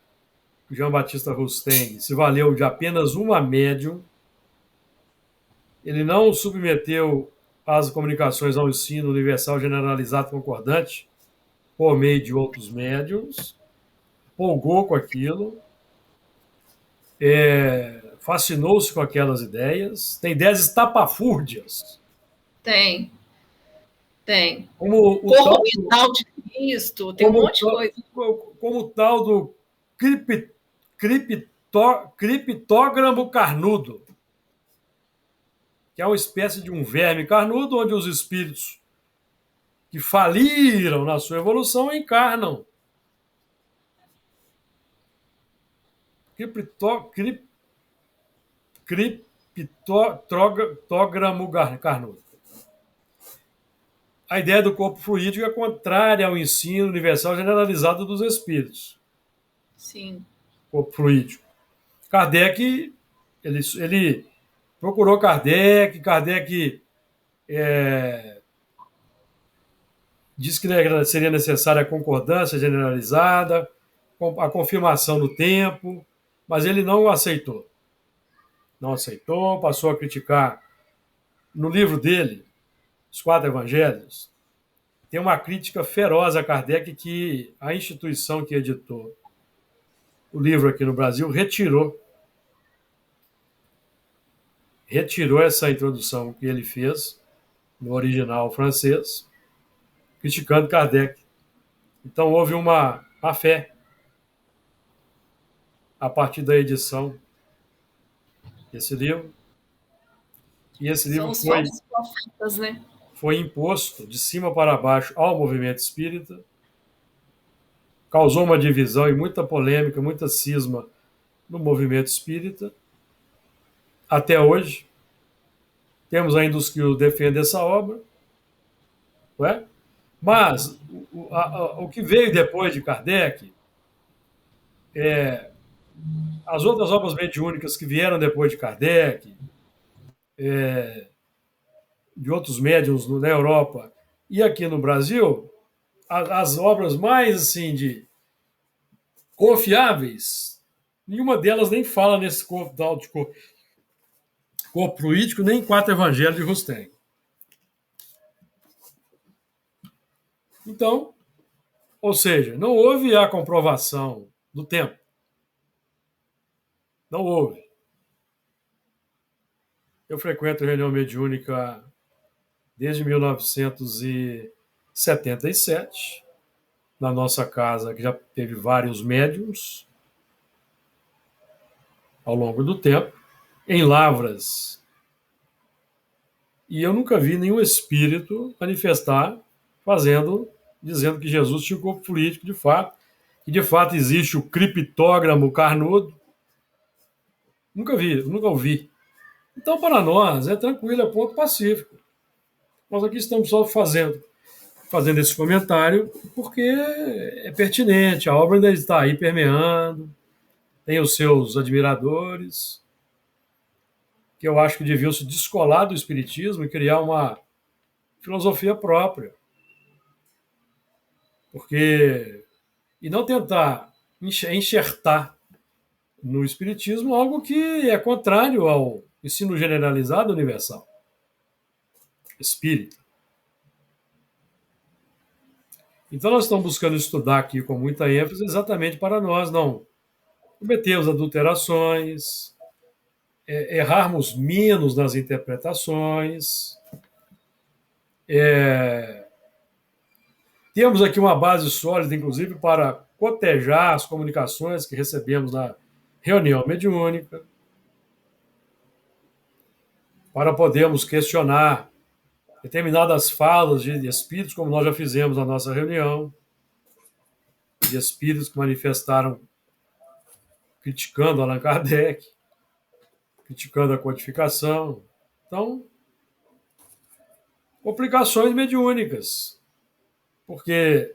A: Jean Baptiste Rustang, se valeu de apenas uma médium. Ele não submeteu as comunicações ao ensino universal generalizado concordante por meio de outros médiums, empolgou com aquilo, fascinou-se com aquelas ideias, tem ideias estapafúrdias.
C: Tem.
A: Como o
C: corpo mental de Cristo, tem um monte de coisa.
A: Como o tal do criptógramo carnudo, que é uma espécie de um verme carnudo, onde os espíritos que faliram na sua evolução encarnam. Criptógramo carnudo. A ideia do corpo fluídico é contrária ao ensino universal generalizado dos espíritos.
C: Sim.
A: Corpo fluídico. Kardec, ele procurou Kardec disse que seria necessária a concordância generalizada, a confirmação no tempo, mas ele não aceitou. Não aceitou, passou a criticar. No livro dele, Os Quatro Evangelhos, tem uma crítica feroz a Kardec que a instituição que editou o livro aqui no Brasil retirou essa introdução que ele fez no original francês, criticando Kardec. Então houve uma má fé a partir da edição desse livro. E esse livro
C: profetas, né?
A: Foi imposto de cima para baixo ao movimento espírita, causou uma divisão e muita polêmica, muita cisma no movimento espírita. Até hoje, temos ainda os que defendem essa obra, não é? Mas o que veio depois de Kardec, as outras obras mediúnicas que vieram depois de Kardec, de outros médiuns na Europa e aqui no Brasil, as obras mais assim de confiáveis, nenhuma delas nem fala nesse corpo fluídico, nem em Quatro Evangelhos de Rustang. Então, ou seja, não houve a comprovação do tempo. Não houve. Eu frequento reunião mediúnica desde 1977, na nossa casa, que já teve vários médiums ao longo do tempo, em Lavras. E eu nunca vi nenhum espírito manifestar dizendo que Jesus tinha um corpo fluídico de fato, que de fato existe o criptógramo carnudo. Nunca ouvi. Então, para nós, é tranquilo, é ponto pacífico. Nós aqui estamos só fazendo esse comentário porque é pertinente, a obra ainda está aí permeando, tem os seus admiradores, que eu acho que deviam se descolar do espiritismo e criar uma filosofia própria. E não tentar enxertar no espiritismo algo que é contrário ao ensino generalizado universal espírita. Então, nós estamos buscando estudar aqui com muita ênfase exatamente para nós não cometermos adulterações, errarmos menos nas interpretações. Temos aqui uma base sólida, inclusive, para cotejar as comunicações que recebemos na reunião mediúnica, para podermos questionar determinadas falas de espíritos, como nós já fizemos na nossa reunião, de espíritos que manifestaram criticando Allan Kardec, criticando a codificação. Então, complicações mediúnicas, porque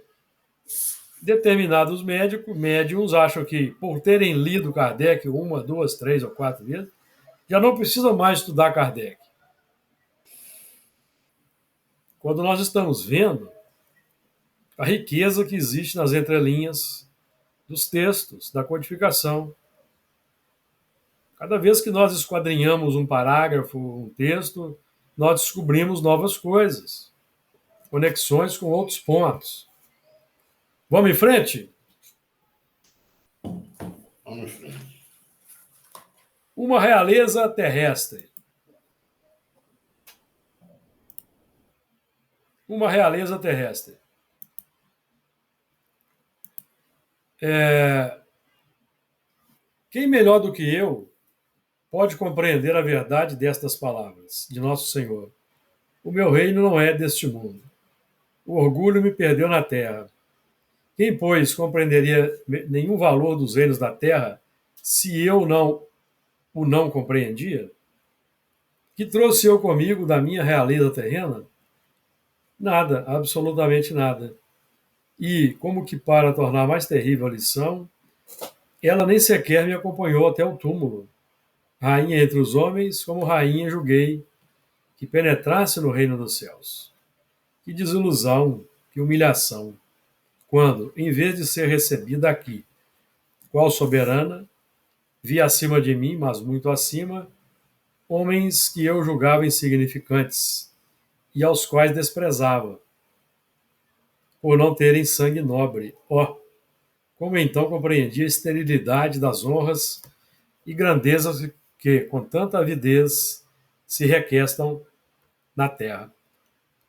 A: determinados médiums acham que, por terem lido Kardec uma, duas, três ou quatro vezes, já não precisam mais estudar Kardec. Quando nós estamos vendo a riqueza que existe nas entrelinhas dos textos, da codificação. Cada vez que nós esquadrinhamos um parágrafo, um texto, nós descobrimos novas coisas, conexões com outros pontos. Vamos em frente?
B: Vamos em frente.
A: Uma realeza terrestre. Uma realeza terrestre. Quem melhor do que eu pode compreender a verdade destas palavras de Nosso Senhor? O meu reino não é deste mundo. O orgulho me perdeu na terra. Quem, pois, compreenderia nenhum valor dos reinos da terra se eu o não compreendia? Que trouxe eu comigo da minha realeza terrena? Nada, absolutamente nada. E, como que para tornar mais terrível a lição, ela nem sequer me acompanhou até o túmulo. Rainha entre os homens, como rainha julguei que penetrasse no reino dos céus. Que desilusão, que humilhação, quando, em vez de ser recebida aqui, qual soberana, vi acima de mim, mas muito acima, homens que eu julgava insignificantes e aos quais desprezava, por não terem sangue nobre. Como então compreendi a esterilidade das honras e grandezas que, com tanta avidez, se requestam na terra.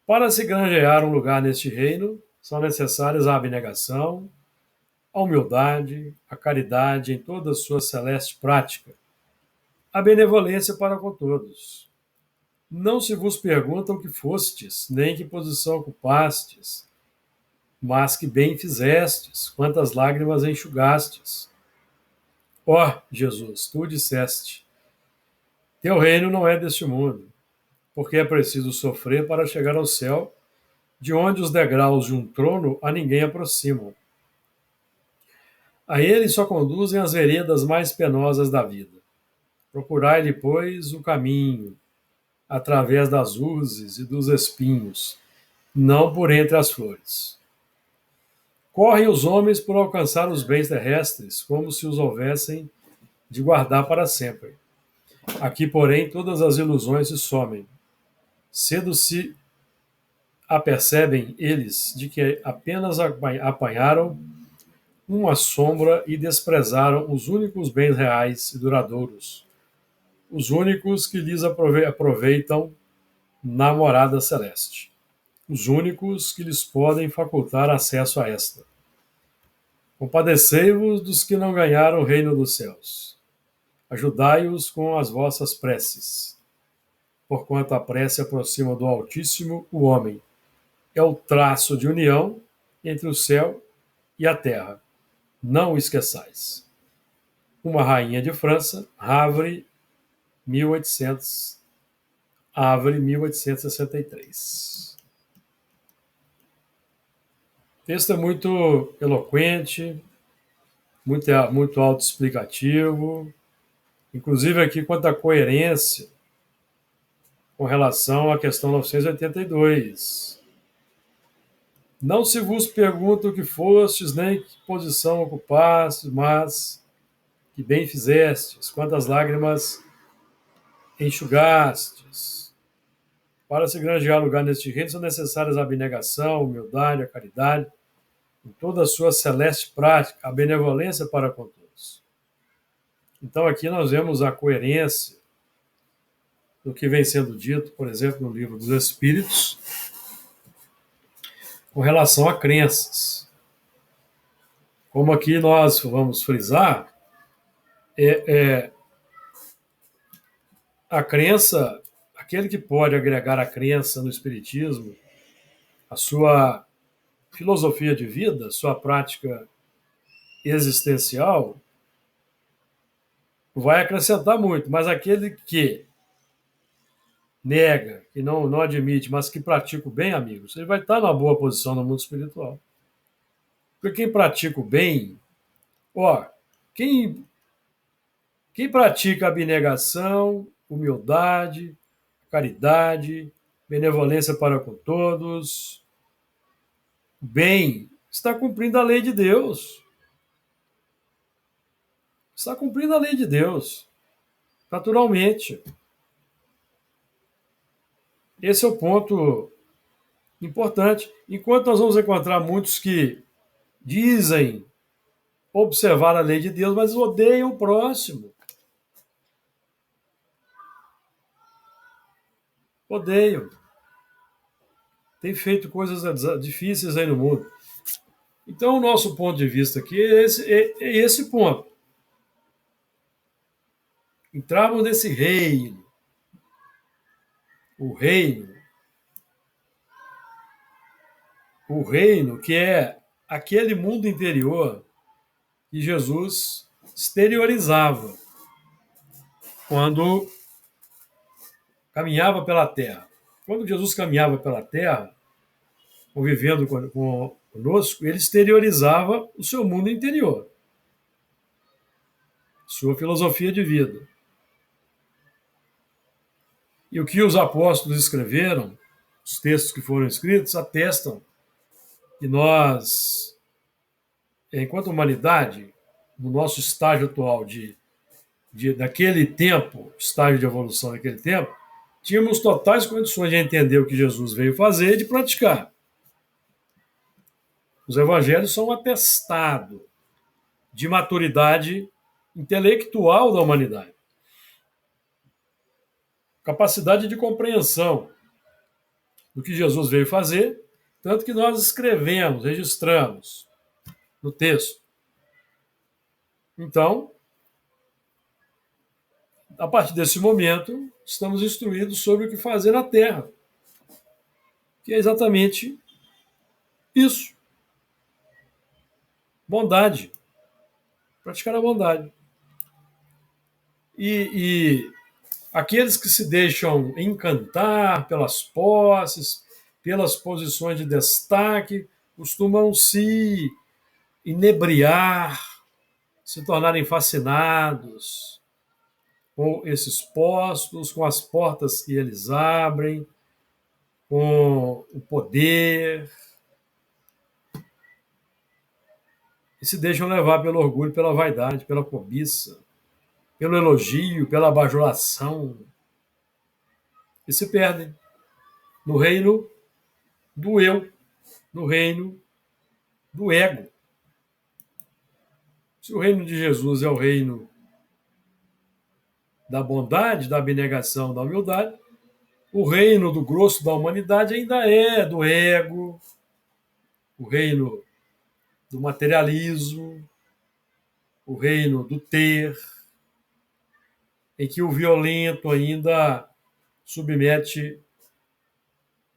A: Para se granjear um lugar neste reino, são necessárias a abnegação, a humildade, a caridade em toda a sua celeste prática, a benevolência para com todos. Não se vos pergunta o que fostes, nem que posição ocupastes, mas que bem fizestes, quantas lágrimas enxugastes. Jesus, tu disseste, teu reino não é deste mundo, porque é preciso sofrer para chegar ao céu, de onde os degraus de um trono a ninguém aproximam. A ele só conduzem as veredas mais penosas da vida. Procurai-lhe, pois, o caminho, através das urzes e dos espinhos, não por entre as flores. Correm os homens por alcançar os bens terrestres, como se os houvessem de guardar para sempre. Aqui, porém, todas as ilusões se somem. Cedo se apercebem eles de que apenas apanharam uma sombra e desprezaram os únicos bens reais e duradouros, os únicos que lhes aproveitam na morada celeste, os únicos que lhes podem facultar acesso a esta. Compadecei-vos dos que não ganharam o reino dos céus. Ajudai-os com as vossas preces, porquanto a prece aproxima do Altíssimo o homem. É o traço de união entre o céu e a terra. Não o esqueçais. Uma rainha de França, Havre, 1863. O texto é muito eloquente, muito autoexplicativo, inclusive aqui quanto à coerência com relação à questão 982. Não se vos pergunta o que fostes, nem que posição ocupastes, mas que bem fizestes, quantas lágrimas enxugastes. Para se granjear lugar neste reino são necessárias a abnegação, a humildade, a caridade em toda a sua celeste prática, a benevolência para com todos. Então, aqui nós vemos a coerência do que vem sendo dito, por exemplo, no livro dos Espíritos, com relação a crenças. Como aqui nós vamos frisar, a crença, aquele que pode agregar a crença no Espiritismo, a sua filosofia de vida, sua prática existencial, vai acrescentar muito, mas aquele que nega, que não admite, mas que pratica o bem, amigos, ele vai estar numa boa posição no mundo espiritual. Porque quem pratica o bem, quem pratica abnegação, humildade, caridade, benevolência para com todos, o bem, está cumprindo a lei de Deus. Está cumprindo a lei de Deus, naturalmente. Esse é o ponto importante. Enquanto nós vamos encontrar muitos que dizem observar a lei de Deus, mas odeiam o próximo. Odeiam. Tem feito coisas difíceis aí no mundo. Então, o nosso ponto de vista aqui é esse ponto. Entrarmos nesse reino. O reino que é aquele mundo interior que Jesus exteriorizava quando caminhava pela terra. Quando Jesus caminhava pela terra, convivendo conosco, ele exteriorizava o seu mundo interior, sua filosofia de vida. E o que os apóstolos escreveram, os textos que foram escritos, atestam que nós, enquanto humanidade, no nosso estágio atual daquele tempo, estágio de evolução daquele tempo, tínhamos totais condições de entender o que Jesus veio fazer e de praticar. Os evangelhos são um atestado de maturidade intelectual da humanidade. Capacidade de compreensão do que Jesus veio fazer, tanto que nós escrevemos, registramos no texto. Então, a partir desse momento, estamos instruídos sobre o que fazer na Terra, que é exatamente isso. Bondade. Praticar a bondade. E aqueles que se deixam encantar pelas posses, pelas posições de destaque, costumam se inebriar, se tornarem fascinados com esses postos, com as portas que eles abrem, com o poder, e se deixam levar pelo orgulho, pela vaidade, pela cobiça, pelo elogio, pela bajulação, e se perdem no reino do eu, no reino do ego. Se o reino de Jesus é o reino da bondade, da abnegação, da humildade, o reino do grosso da humanidade ainda é do ego, o reino do materialismo, o reino do ter, em que o violento ainda submete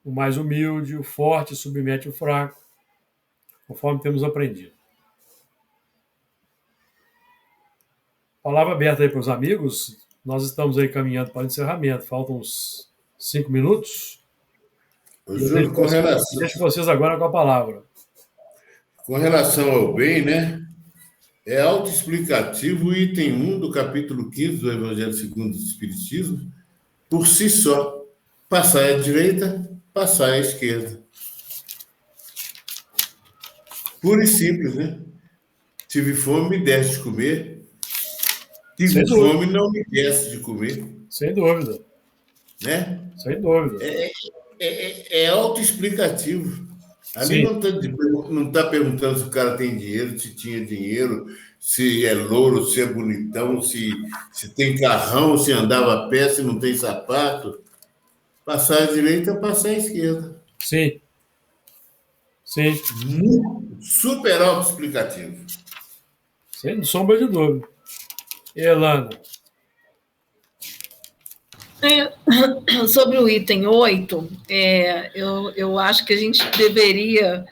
A: o mais humilde, o forte submete o fraco, conforme temos aprendido. Palavra aberta aí para os amigos. Nós estamos aí caminhando para o encerramento. Faltam uns 5 minutos.
B: Júlio,
A: deixo vocês agora com a palavra.
B: Com relação ao bem, né? É autoexplicativo o item 1 do capítulo 15 do Evangelho segundo o Espiritismo, por si só. Passar à direita, passar à esquerda. Puro e simples, né? Tive fome, me deste de comer. Tive fome, não me deste de comer.
A: Sem dúvida.
B: Né?
A: Sem dúvida.
B: É autoexplicativo. Ali
A: Sim,
B: não está perguntando se o cara tem dinheiro, se tinha dinheiro, se é louro, se é bonitão, se tem carrão, se andava a pé, se não tem sapato. Passar à direita, passar à esquerda.
A: sim, sim,
B: Super autoexplicativo.
A: sem sombra de dúvida. Elana,
C: Sobre o item 8, eu acho que a gente deveria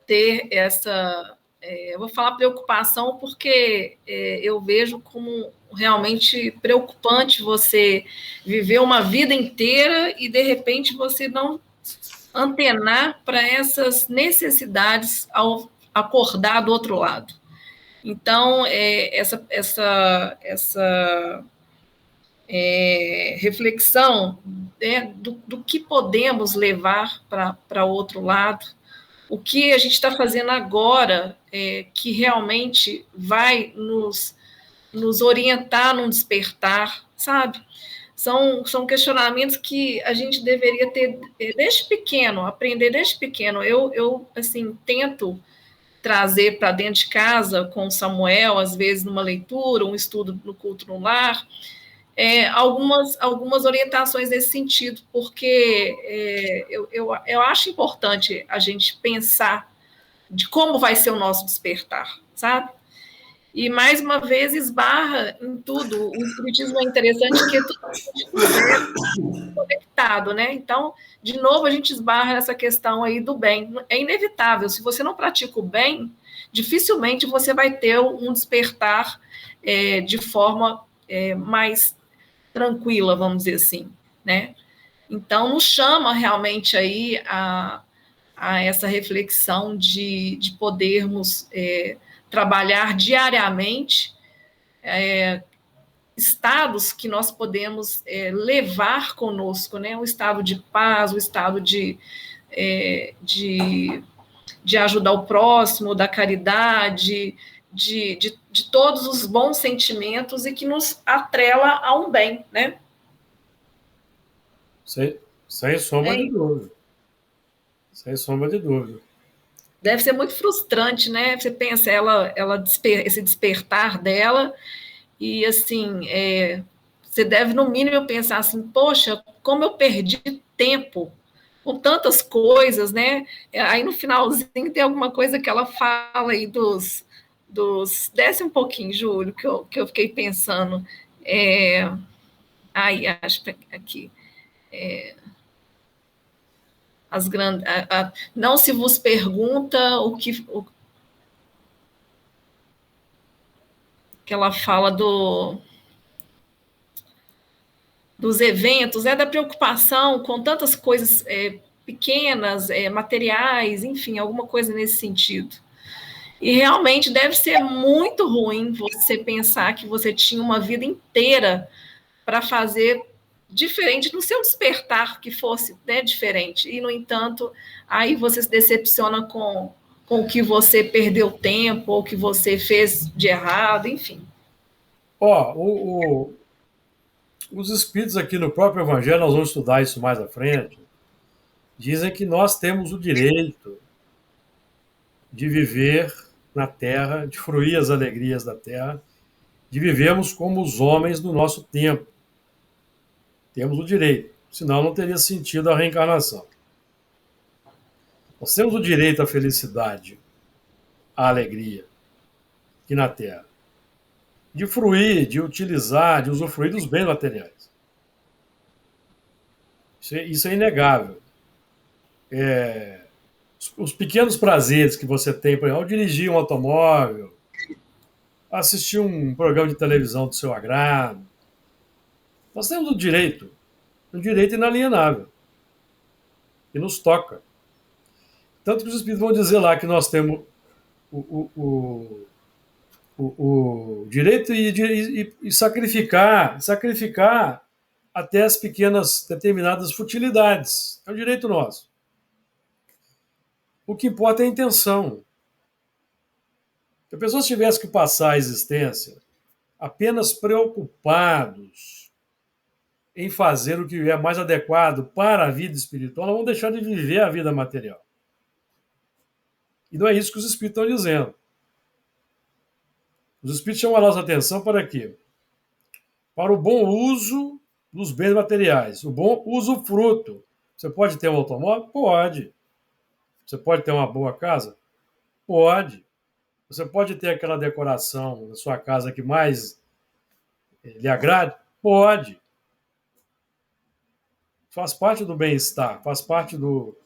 C: ter essa. Eu vou falar preocupação porque eu vejo como realmente preocupante você viver uma vida inteira e, de repente, você não antenar para essas necessidades ao acordar do outro lado. Então, essa reflexão do que podemos levar para outro lado, o que a gente está fazendo agora que realmente vai nos orientar num despertar, sabe? São questionamentos que a gente deveria ter desde pequeno, aprender desde pequeno. Eu assim, tento trazer para dentro de casa com o Samuel, às vezes numa leitura, um estudo no culto no lar, algumas orientações nesse sentido, porque eu acho importante a gente pensar de como vai ser o nosso despertar, sabe? E, mais uma vez, esbarra em tudo. O Espiritismo é interessante porque tudo que a gente fizer é conectado, né? Então, de novo, a gente esbarra nessa questão aí do bem. É inevitável. Se você não pratica o bem, dificilmente você vai ter um despertar de forma mais tranquila, vamos dizer assim, né? Então, nos chama realmente aí a essa reflexão de podermos trabalhar diariamente estados que nós podemos levar conosco, né? O estado de paz, o estado de ajudar o próximo, da caridade, de todos os bons sentimentos e que nos atrela a um bem, né?
A: sem sombra de dúvida. Sem sombra de dúvida.
C: Deve ser muito frustrante, né? Você pensa, esse despertar dela, e assim, você deve, no mínimo, pensar assim, poxa, como eu perdi tempo com tantas coisas, né? Aí no finalzinho tem alguma coisa que ela fala aí desce um pouquinho, Júlio, que eu fiquei pensando. Aí, acho que aqui. As grandes, não se vos pergunta que ela fala dos eventos, da preocupação com tantas coisas pequenas, materiais, enfim, alguma coisa nesse sentido. E realmente deve ser muito ruim você pensar que você tinha uma vida inteira para fazer diferente no seu despertar, que fosse diferente. E, no entanto, aí você se decepciona com o que você perdeu tempo, ou o que você fez de errado, enfim.
A: Os espíritos aqui no próprio Evangelho, nós vamos estudar isso mais à frente, dizem que nós temos o direito de viver na Terra, de fruir as alegrias da Terra, de vivermos como os homens do nosso tempo. Temos o direito, senão não teria sentido a reencarnação. Nós temos o direito à felicidade, à alegria aqui na Terra, de fruir, de utilizar, de usufruir dos bens materiais. Isso é inegável. Os pequenos prazeres que você tem, por exemplo, ao dirigir um automóvel, assistir um programa de televisão do seu agrado, nós temos um direito inalienável, que nos toca. Tanto que os Espíritos vão dizer lá que nós temos o direito e sacrificar até as pequenas determinadas futilidades. É um direito nosso. O que importa é a intenção. Se a pessoa tivesse que passar a existência apenas preocupados em fazer o que é mais adequado para a vida espiritual, nós vamos deixar de viver a vida material. E não é isso que os espíritos estão dizendo. Os espíritos chamam a nossa atenção para quê? Para o bom uso dos bens materiais, o bom usufruto. Você pode ter um automóvel? Pode. Você pode ter uma boa casa? Pode. Você pode ter aquela decoração na sua casa que mais lhe agrade? Pode. Faz parte do bem-estar, faz parte do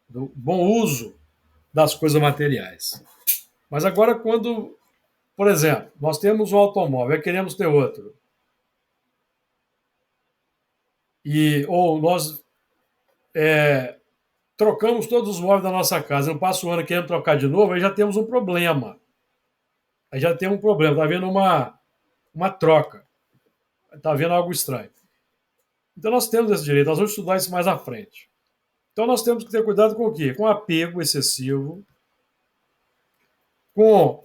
A: bom uso das coisas materiais. Mas agora, quando, por exemplo, nós temos um automóvel e queremos ter outro, ou nós trocamos todos os móveis da nossa casa, não passa o ano querendo trocar de novo, aí já temos um problema. Aí já tem um problema, está havendo uma troca, está havendo algo estranho. Então nós temos esse direito, nós vamos estudar isso mais à frente. Então nós temos que ter cuidado com o quê? Com apego excessivo, com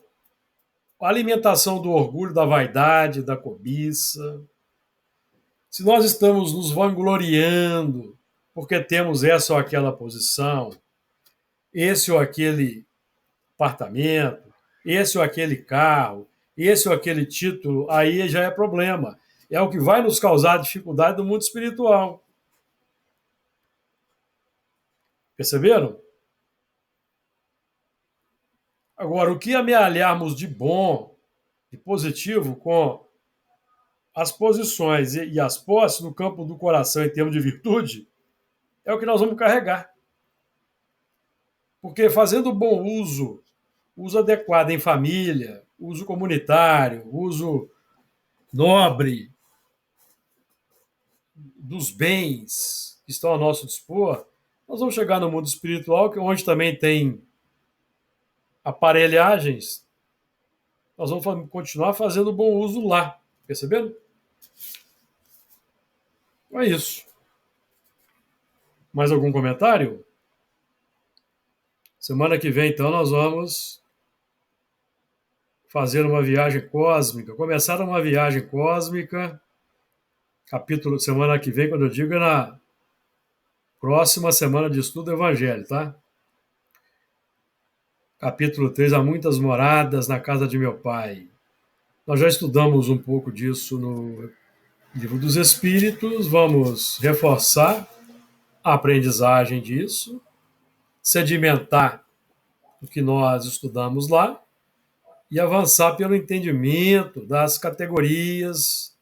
A: a alimentação do orgulho, da vaidade, da cobiça. Se nós estamos nos vangloriando porque temos essa ou aquela posição, esse ou aquele apartamento, esse ou aquele carro, esse ou aquele título, aí já é problema. É o que vai nos causar dificuldade no mundo espiritual. Perceberam? Agora, o que amealharmos de bom, de positivo, com as posições e as posses no campo do coração em termos de virtude, é o que nós vamos carregar. Porque fazendo bom uso adequado em família, uso comunitário, uso nobre dos bens que estão a nosso dispor, nós vamos chegar no mundo espiritual, onde também tem aparelhagens, nós vamos continuar fazendo bom uso lá. Perceberam? É isso. Mais algum comentário? Semana que vem, então, nós vamos fazer uma viagem cósmica. Começar uma viagem cósmica. Capítulo semana que vem, quando eu digo, é na próxima semana de estudo do Evangelho, tá? Capítulo 3, há muitas moradas na casa de meu pai. Nós já estudamos um pouco disso no Livro dos Espíritos, vamos reforçar a aprendizagem disso, sedimentar o que nós estudamos lá e avançar pelo entendimento das categorias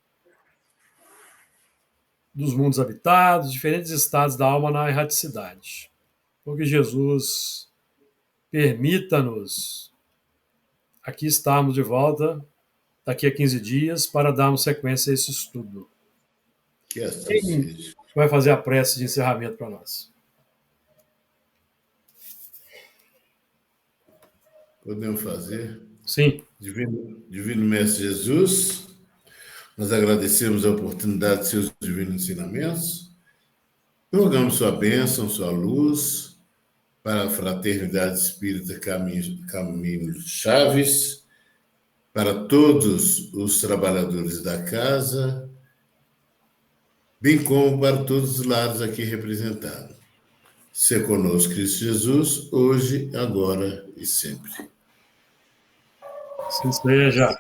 A: dos mundos habitados, diferentes estados da alma na erraticidade. Porque Jesus permita-nos aqui estarmos de volta daqui a 15 dias para darmos sequência a esse estudo.
B: Que assim
A: Quem
B: seja.
A: vai fazer a prece de encerramento para nós?
B: Podemos fazer?
A: Sim.
B: Divino Mestre Jesus, nós agradecemos a oportunidade de seus divinos ensinamentos, rogamos sua bênção, sua luz, para a Fraternidade Espírita Caminho Chaves, para todos os trabalhadores da casa, bem como para todos os lares aqui representados. Se conosco, Cristo Jesus, hoje, agora e sempre.
A: Assim seja.